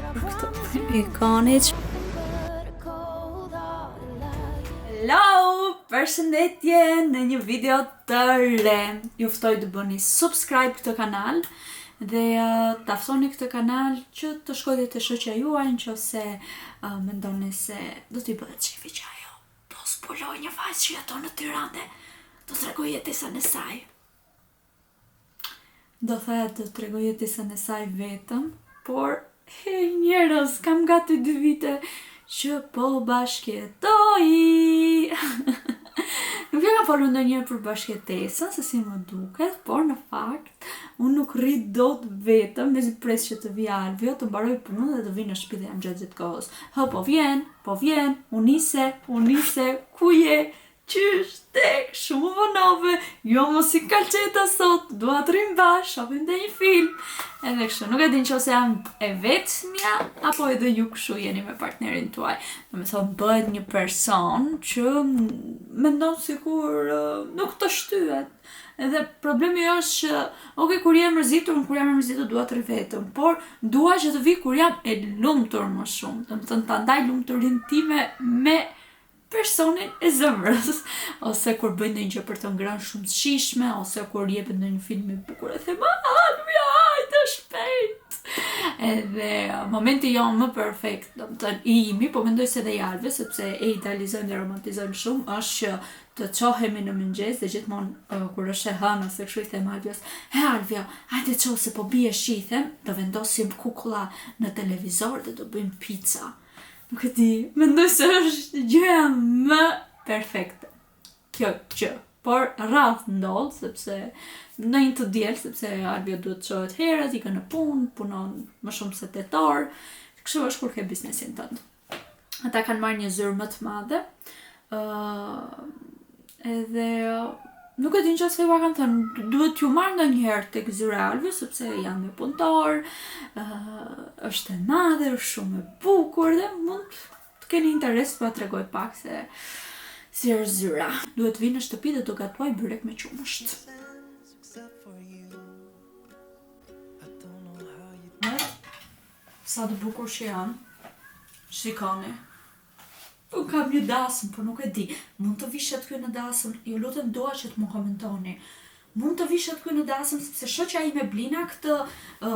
I kanit. Hello, përshëndetje në një video të re. Ju ftoj të bëni subscribe këtë kanal dhe të aftoni këtë kanal që të shkojë te shoqja juaj nëse mendoni se do t'i bëhet çifi që ajo do zbuloj një vajzë që jeton në Tiranë, do t'rregoj jetesën e saj. Do t'rregoj jetesën e saj vetëm, por njerëz, kam gati 2 vite që po bashkëjetoj. Nuk e kam folur ndonjëherë për bashkëtesën, se si më duket, por në fakt unë nuk rri dot vetëm, mezi pres që të vijë Alvio, të mbaroj punën dhe të vi në shtëpi dhe jam gjatë gjithë kohës. Po vjen, u nise, ku je? Qysh, tek, shumë vonove, jo mos si kalqeta sot, dua të rrim bash, shohim dhe një film. Edhe kështu, nuk e din nëse jam e vetmja, apo edhe ju kështu jeni me partnerin tuaj. Domethënë bëhet një person që mendon sikur nuk të shtyhet. Edhe problemi është që, kur jam mërzitur, dua të rri vetëm, por dua që të vi kur jam e lumtur më shumë. Domethënë ta ndaj lumturinë time me personin e zemrës, ose kur bëjnë ndonjë gjë për të ngrënë shumë shishme, ose kur jepet ndonjë film i bukur e them, "Alvia, hajde shpejt." Edhe momenti jo më perfekt, domethënë i imi, po mendoj se dhe i Alve, sepse e idealizojmë dhe romantizojmë shumë, është që të çohemi në mëngjes dhe gjithmonë kur është e hënë ose kështu i them Alvios, Alvia, hajde ço se po bie shi, them, do vendosim kukulla në televizor dhe do bëjmë pica. Nuk e di, mendoj se është gjëja më perfekte. Kjo gjë. Por rrallë ndodh, sepse në një të diel, sepse Alvia duhet të çohet herët, ikën në punë, punon më shumë se 8 orë. Kështu është kur ke biznesin tënd. Ata kanë marrë një zyrë më të madhe. Edhe nuk e di nëse ju kanë thënë, duhet ju marr ndonjëherë tek zyra e Alvios, sepse janë me punëtor, është e madhe, është shumë e bukur dhe mund të keni interes të tregoj pak se si është zyra. Duhet vi në shtëpi dhe do gatuaj byrek me qumësht. Sa të bukur që janë, shikoni. Unë kam një dasëm, por nuk e di. Mund të vishet kjo në dasëm, ju lutem dua që të më komentoni. Mund të vishet kjo në dasëm, sepse shoqja ime Blina këtë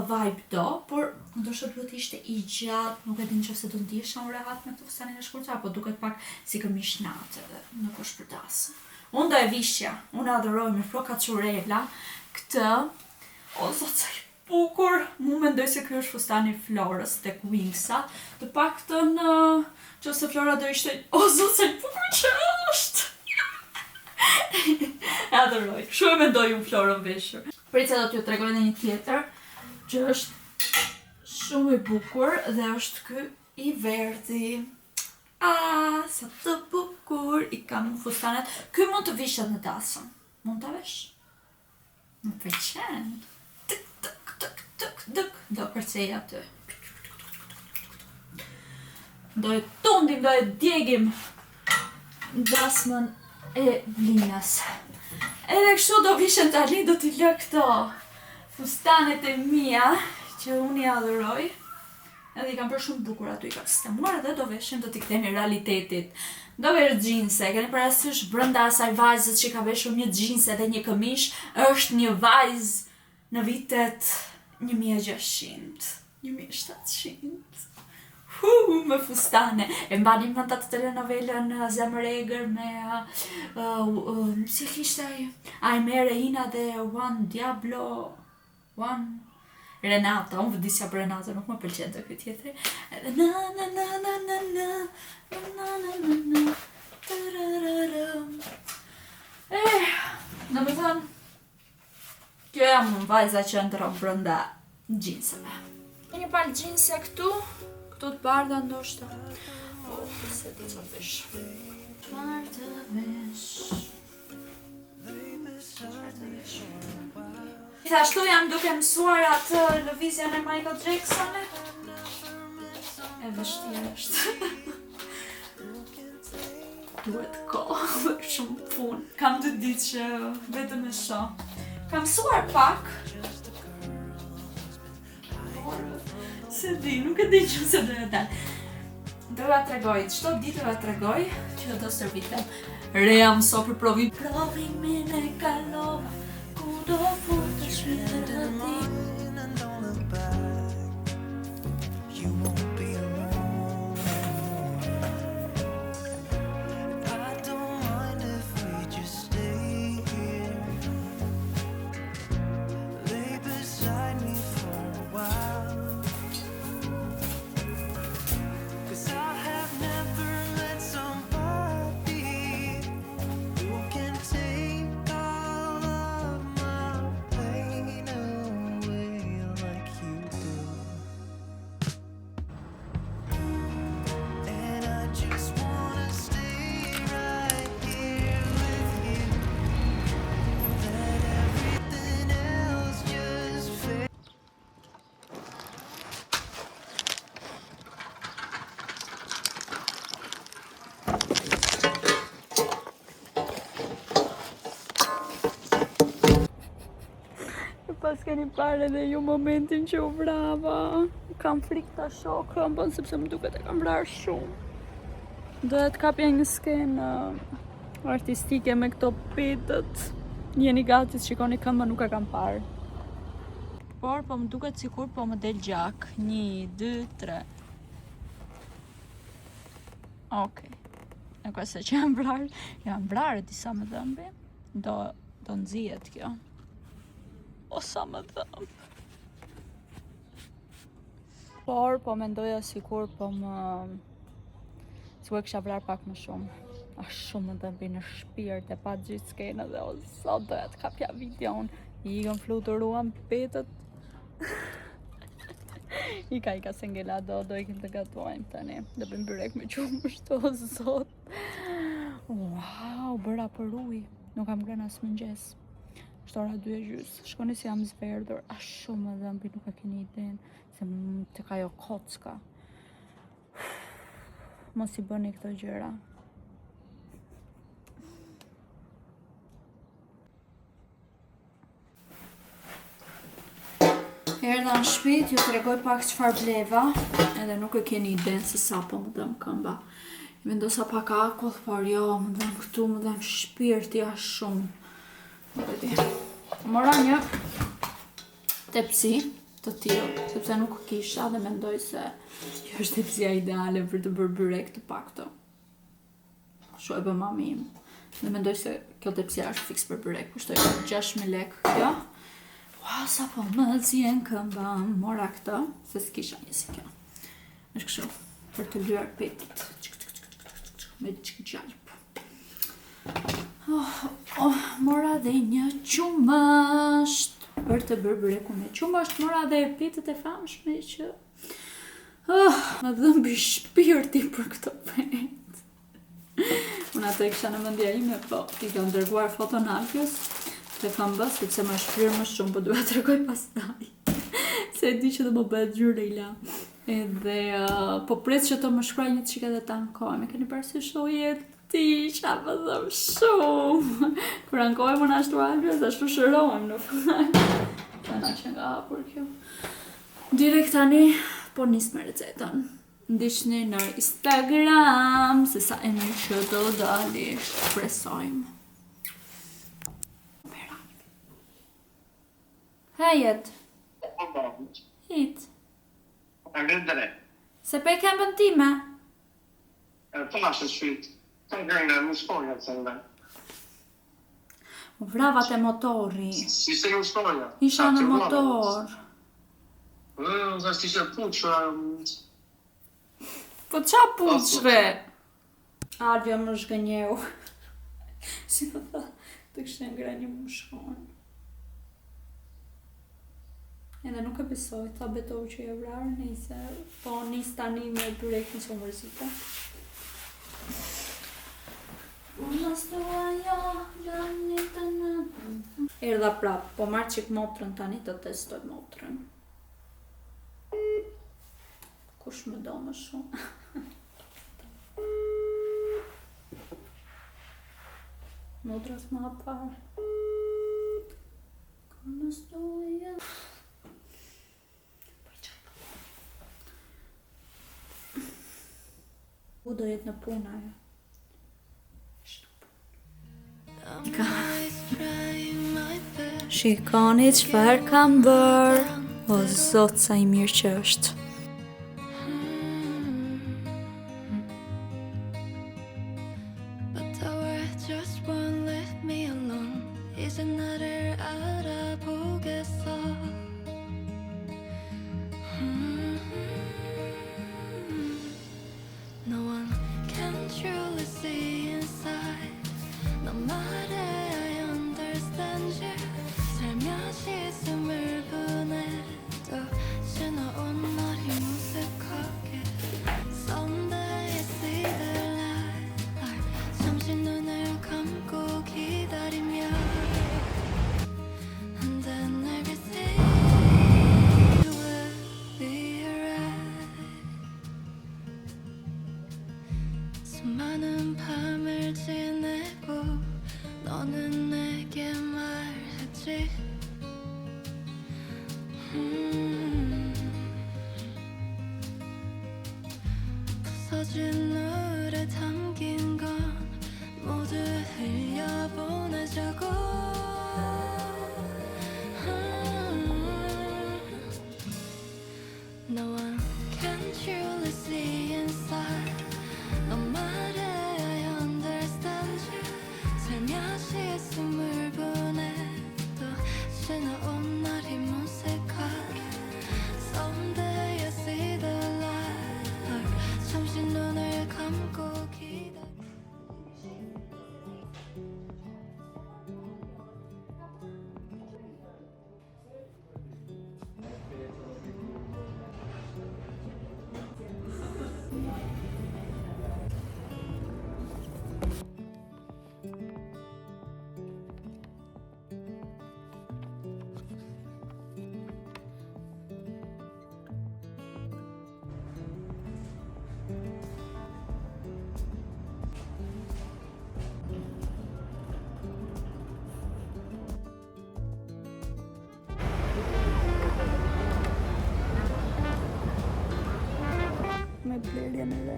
vibe do, por ndoshta duhet ishte i gjatë, nuk e di nëse do ndihesha unë rehat me këtë fustanin e shkurtër, apo duket pak si këmish natë edhe nuk është për dasëm. Unë do e vishja, unë adhuroj me floka çurela këtë, o zot sa i bukur, mu mendoj se ky është fustani Florës tek Wingsa, të paktën nëse Flora do ishte, o zot sa i bukur që është. E adhuroj. Kështu e mendoj unë Florën veshur. Prica do t'ju tregoj edhe një tjetër që është shumë i bukur dhe është ky i verdhi. Sa të bukur, i kam fustanet. Ky mund të vishet në dasëm. Mund ta vesh? Më pëlqen. Do kërcej aty. Do e tundim, do e djegim dasmën e Blinës. Edhe kështu do vishen tani, do t'i lë këto fustanet e mia që unë i adhuroj. Edhe i kam për shumë bukur aty, i kam sistemuar edhe do veshim, do t'i kthejmë realitetit. Do vesh xhinse, keni parasysh brenda asaj vajzës që ka veshur një xhinse dhe një këmish, është një vajzë në vitet 1600, 1700. Me fustane. E mbani mend atë telenovelën Zemër e Egër me si kishte ai me Reina dhe Juan Diablo, Juan Renata, unë vëdisja për Renata, nuk më pëlqen të këtë tjetëri. Në më thënë, kjo jam në vajza që ndron brenda xhinseve. Një palë xhinse këtu, këtu të bardha ndoshta. Se di që vesh. Çfarë të vesh? Gjithashtu jam duke mësuar atë lëvizjen e Michael Jacksonit. E vështirë është. Duhet kohë, shumë punë. Kam 2 ditë që vetëm e shoh. Kam mësuar pak. Se di, nuk e di që se doja dalë. Doja tregoj, çdo ditë doja tregoj që do servitem. Reja mëso për provim. Provimin e kalova, ku do futesh me ti. Pas keni parë edhe ju momentin që u vrava. Kam frikë ta shoh këmbën sepse më duket e kam vrarë shumë. Doja të kapja një skenë artistike me këto pitët. Jeni gati të shikoni këmbën, nuk e kam parë. Por po më duket sikur po më del gjak. 1, 2, 3. Okej. Nuk e se që jam vrarë disa më dhëmbi. Do nxihet kjo. O sa më dhëmë. Por, po mendoja sikur po më... sikur kisha vrarë pak më shumë. A shumë më dhëmbi në shpirt e pa gjithë skenë dhe o sot doja të kapja videon. I ikën fluturuan petët. Ika se ngela do ikin të gatuajmë tani. Do bëjmë byrek me qumë shto o sot. Wow, bëra për ujë. Nuk kam ngrënë as mëngjes. Shtora 2:30, shkoni si jam zverdhur, a shumë më dhëmbi, nuk e keni iden, se të ka jo kocka. Mos i bëni këto gjëra. Erdha në shtëpi, ju tregoj pak çfarë bleva, edhe nuk e keni iden se sa po më dëm këmba. Vendosa pak akull, por jo, më dëm këtu, më dëm shpirti a shumë. Mora një tepsi të tillë, sepse nuk kisha dhe mendoj se kjo është tepsia ideale për të bërë byrek të pakto. Shu e bë mami im. Dhe mendoj se kjo tepsia është fiks për byrek. Kushtoj 6.000 lekë kjo. Ua, sa po më zjen këmba. Mora këtë, se s'kisha një si kjo. Është kështu, për të lyer petët. Me çik gjalp. Mora dhe një qumësht për të bërë byreku me qumësht. Mora dhe pitët e famshme që më dhëmbi shpirti për këto pet. Unë atë e kisha në mendja ime, po i kam dërguar foton Alfios të këmbës, sepse më shprirë më shumë, po duhet të tregoj pastaj. Se e di që do më bëhet gjyrila. Edhe po pres që të më shkruaj një çik edhe ta ankoj. Me keni parasysh o jetë ti, qa më dhëm shumë. Kur ankoj më nashtu Alfios, ashtu shërohem në fakt. Ta na që nga hapur kjo. Direkt tani, po nis me recetën. Ndiqni në Instagram, se sa e mirë që do dali, shpresojmë. Hejet. Hit. Se pe këmbën time? Po ashtë shqit. Të ngërënë në shkoja të sëndë. U vravat e motori. Si se në shkoja? Isha në motor. Dhe si që puqë. Po qa puqre? Alvja më shgënjeu. Si më tha, të kështë ngra një më shkonë. Edhe nuk e besoj, ta betoj që e vrarë, nëjse, po nis tani me byrek në që mërzita. Erdha prap, po marrë qik motrën tani të testoj motrën. Kush më do më shumë? Motras më parë. Kërë në stoja. Po do jetë në punë ajo. Shikoni çfarë kam bërë, o zot sa i mirë që është. 많은 밤을 지내고 너는 내게 말했지 부서진 노래 담긴 건 모두 흘려보내자고 No one can truly see inside 너 말해 I understand you 살며시 숨을 보내도 지나온 날이 무색하게 Someday I see the light 잠시 눈을 감고 기다려 Me blerjen e re.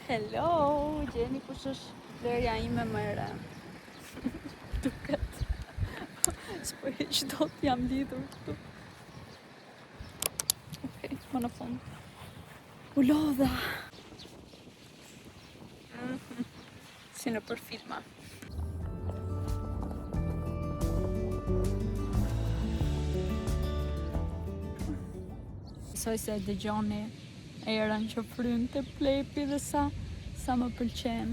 Hello, gjeni kush është blerja ime më e re. Duket. S'po hiq dot jam lidhur këtu. Okej, më në fund. U lodha. Si në për filma. Besoj se dëgjoni erën që fryn të plepi dhe sa më pëlqen.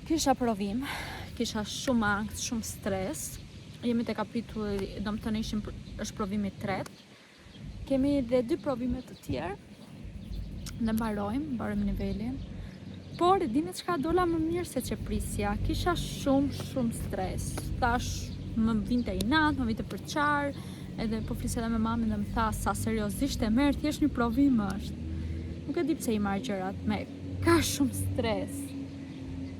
Kisha provim, kisha shumë angst, shumë stres. Jemi te kapitulli, domethënë është provimi i tretë. Kemi edhe 2 provime të tjerë. Ne mbarojmë nivelin. Por e dini çka dola më mirë se që prisja. Kisha shumë stres. Thash më vinte inat, më vinte për qarë. Edhe po flisë edhe me mamin dhe më tha sa seriozisht e merr, thjesht një provim është. Nuk e di pse i marr gjërat me ka shumë stres.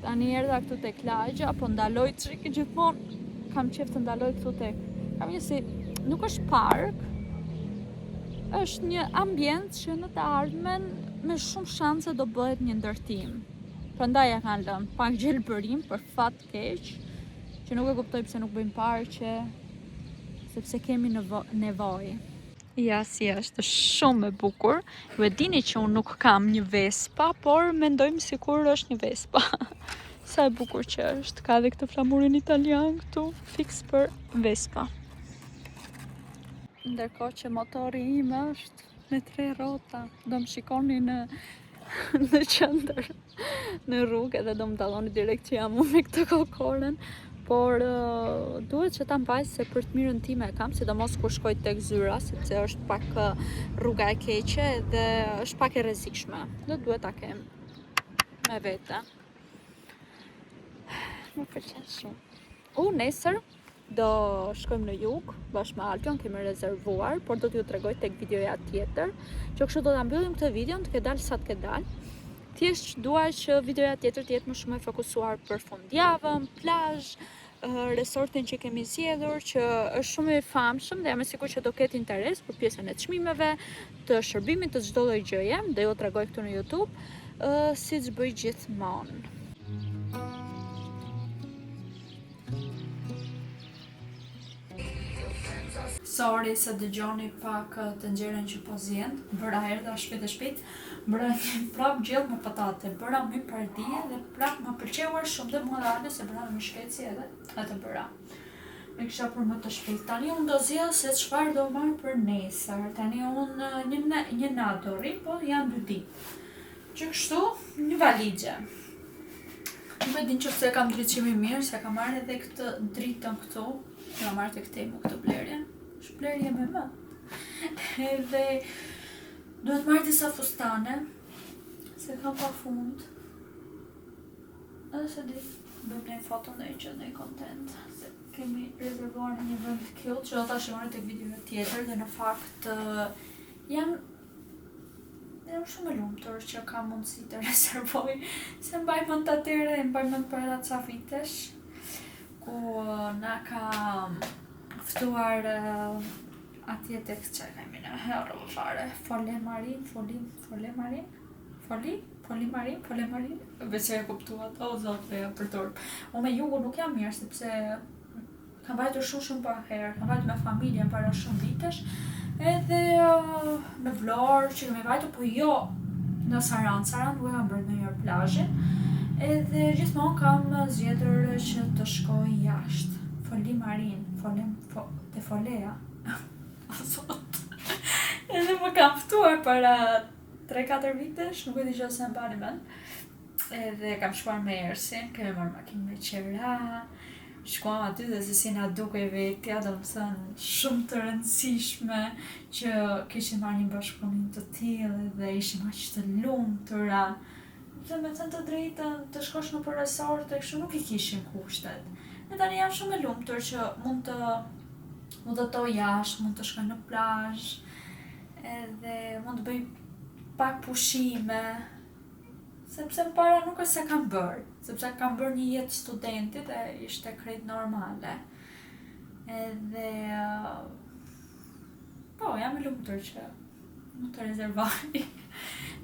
Tani erdha këtu tek lagja, apo ndaloj çrik gjithmonë. Kam qef të ndaloj këtu tek. Kam një si nuk është park. Është një ambient që në të ardhmen me shumë shanse do bëhet një ndërtim. Prandaj ja kanë lënë pak gjelbërim për fat keq, që nuk e kuptoj pse nuk bëjmë parqe. Sepse kemi nevojë. Ja si është shumë e bukur. Ju e dini që unë nuk kam një Vespa, por mendojmë sikur është një Vespa. Sa e bukur që është. Ka dhe këtë flamurin italian këtu, fix për Vespa. Ndërkohë që motori im është me 3 rrota. Do më shikoni në qendër, në rrugë, edhe do më dalloni direkt që jam unë me këtë kokoren. Por duhet që ta mbaj se për të mirën time e kam, sidomos kur shkoj tek zyra, sepse është pak rruga e keqe dhe është pak e rrezikshme. Dhe duhet ta kem me vete. Më pëlqen shumë. Nesër do shkojmë në jug, bashkë me Alpion, kemi rezervuar, por do t'ju tregoj tek videoja tjetër, që kështu do ta mbyllim këtë video, të ke dalë sa të ke dalë. Thjesht dua që videoja tjetër të jetë më shumë e fokusuar për fundjavën, plazh, resortin që kemi zgjedhur, që është shumë i famshëm dhe jam e sigurt që do ketë interes për pjesën e çmimeve, të shërbimit të çdo lloj gjëje, do ju tregoj këtu në YouTube, siç bëj gjithmonë. Sorry se dëgjoni pak të nxjerrën që po zjen, bëra erdha shpejt, bëra prap gjell me patate, bëra me pardije dhe prap më pëlqeuar shumë dhe morale se bëra me shpejtësi edhe atë bëra. Me kisha për më të shpejt. Tani unë do zjell se çfarë do marr për nesër. Tani unë një natë do rri, po janë 2 ditë. Që kështu, një valixhe. Nuk e din nëse kam drejtësimi mirë, se kam marrë edhe këtë dritën këtu. Kam marrë tek Temu këtë blerje. Shplerje me më. Edhe duhet marrë disa fustane, se kam pa fund. Edhe se di, bëjmë një foto në që në i kontent, se kemi rezervuar në një vend kill, që do ta shihoni tek video tjetër, dhe në fakt jam shumë e lumtur që kam mundësi të rezervoj, se mbaj mend atyre, mbaj mend para ca vitesh, ku na ka ftuar atje tek çfarë kemi ne, herë fare, Polimarin, besoj e kuptuat, o zot veja për turp. Unë me jugu nuk jam mirë, sepse kam vajtur shumë pa herë, kam vajtur me familjen para shumë vitesh, edhe në Vlorë që kemi vajtur, po jo në Saran nuk e kam bërë ndonjëherë plazhin, edhe gjithmonë kam zgjedhur që të shkoj jashtë. Polimarin, te Folea. Edhe më kam ftuar para 3-4 vitesh, nuk e di që se mbani mend. Edhe kam shkuar me Ersin, kemi marrë makinë me qera, shkuam aty dhe se si na dukej vetja, domethënë shumë të rëndësishme që kishim marrë një bashkëpunim të tillë dhe ishim aq të lumtura. Dhe me thënë të drejtën, të shkosh në për resort e kështu nuk i kishim kushtet. Dhe tani jam shumë e lumtur që mund të dotoj jashtë, mund të shkoj në plazh, edhe mund të bëj pak pushime, sepse më para nuk është se kam bërë, sepse kam bërë një jetë studentit e ishte krejt normale. Edhe po, jam e lumtur që mund të rezervoj.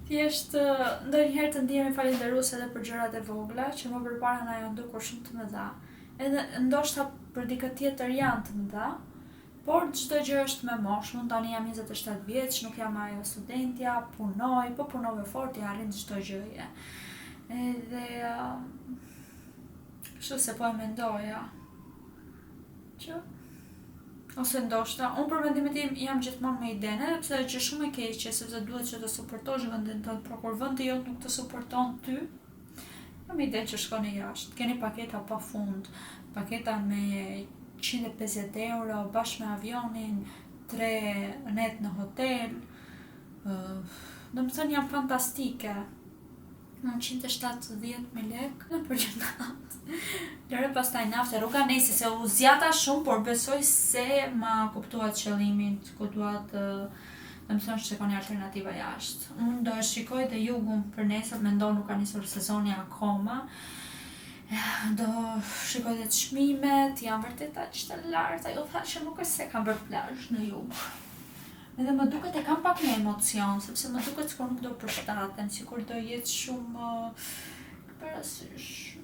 Thjesht ndonjëherë të ndihemi falënderuese edhe për gjërat e vogla që më përpara na janë dukur shumë të mëdha. Edhe ndoshta për dikë tjetër janë të mëdha, por çdo gjë është me moshë. Unë tani jam 27 vjeç, nuk jam ajo studentja, punoj, po punove fort i arrin çdo gjëje. Edhe kështu se po e mendoja që ose ndoshta, unë për mendimin tim jam gjithmonë me idenë, edhe pse është shumë e keqe, sepse duhet që të suportosh vendin tënd, por kur vendi jot nuk të suporton ty, kam idenë që shkoni jashtë. Keni paketa pafund, paketa me 150 euro, bashkë me avionin, 3 net në hotel, domethënë janë fantastike. Në 170.000 lek në përgjithënatë. Lëre pastaj nafte, rruga nesi se u zjata shumë, por besoj se ma kuptuat qëllimin, kuptuat domethënë shikoni alternativa jashtë. Unë do e shikoj dhe jugun për nesër, mendoj nuk ka nisur sezoni akoma. Do shikoj dhe çmimet, janë vërtet aq të larta, ju thash që nuk është se kam bërë plazh në jug. Edhe më duket e kam pak me emocion, sepse më duket sikur nuk do përshtaten, sikur do jetë shumë parasysh.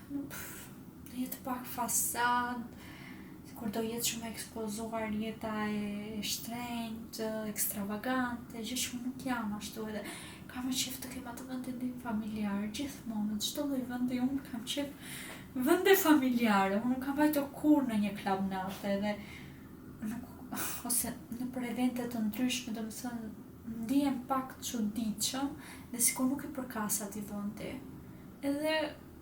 Do jetë pak fasad, sikur do jetë shumë ekspozuar jeta e shtrenjtë, ekstravagante, gjë që nuk jam ashtu edhe. Kam qef të kem atë vendin tim familjar, gjithmonë, çdo lloj vendi unë kam qef vende familjare. Unë nuk kam vajtur kur në një klub natë edhe ose në për evente të ndryshme, domethënë ndihem pak çuditshëm dhe sikur nuk i përkas atij vendi. Edhe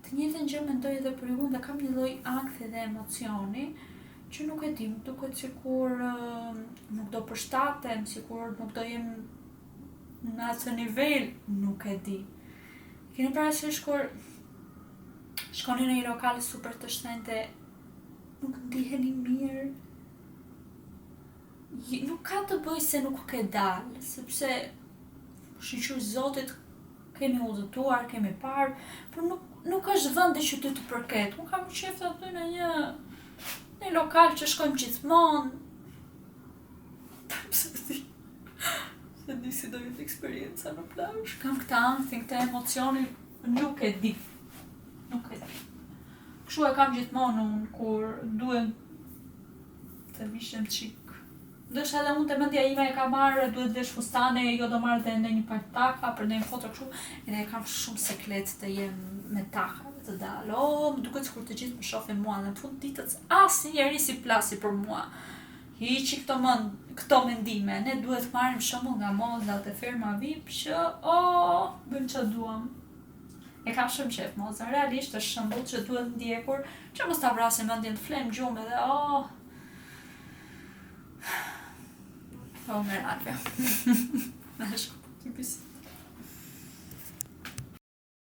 të njëjtën gjë mendoj edhe për ju, dhe kam një lloj ankthi dhe emocioni që nuk e di, më duket sikur nuk do përshtatem, sikur nuk do jem në atë nivel, nuk e di. Keni parasysh kur shkoni në një lokal super të shtrenjtë, nuk ndiheni mirë. Nuk ka të bëj se nuk ke dalë, sepse shqyqyr Zotit kemi udhëtuar, kemi parë, por nuk nuk është vendi që ty të përket. Unë kam qef të aty në një lokal që shkojmë gjithmonë. Se di si do jetë eksperienca në plazh. Kam këta ankthin, këta emocioni, nuk e di. Kështu e kam gjithmonë unë, kur duhet të vishem qik. Ndështë edhe unë të mendja ime e ka marrë, duhet vesh fustane, jo do marrë dhe në një part taka, për në një foto kështu, edhe e kam shumë seklet të jem me taka, të dalë. Më duket sikur të gjithë më shohin mua, dhe në fund ditët asnjë njeri si plasi për mua. Hiqi këto mendime, ne duhet marrim shembull nga modat e firma VIP që bëjmë çfarë duam. E kam shumë qef moza, realisht është shembull që duhet ndjekur, që mos ta vrasim mendjen të flem gjumë edhe me radhë. Është tipis.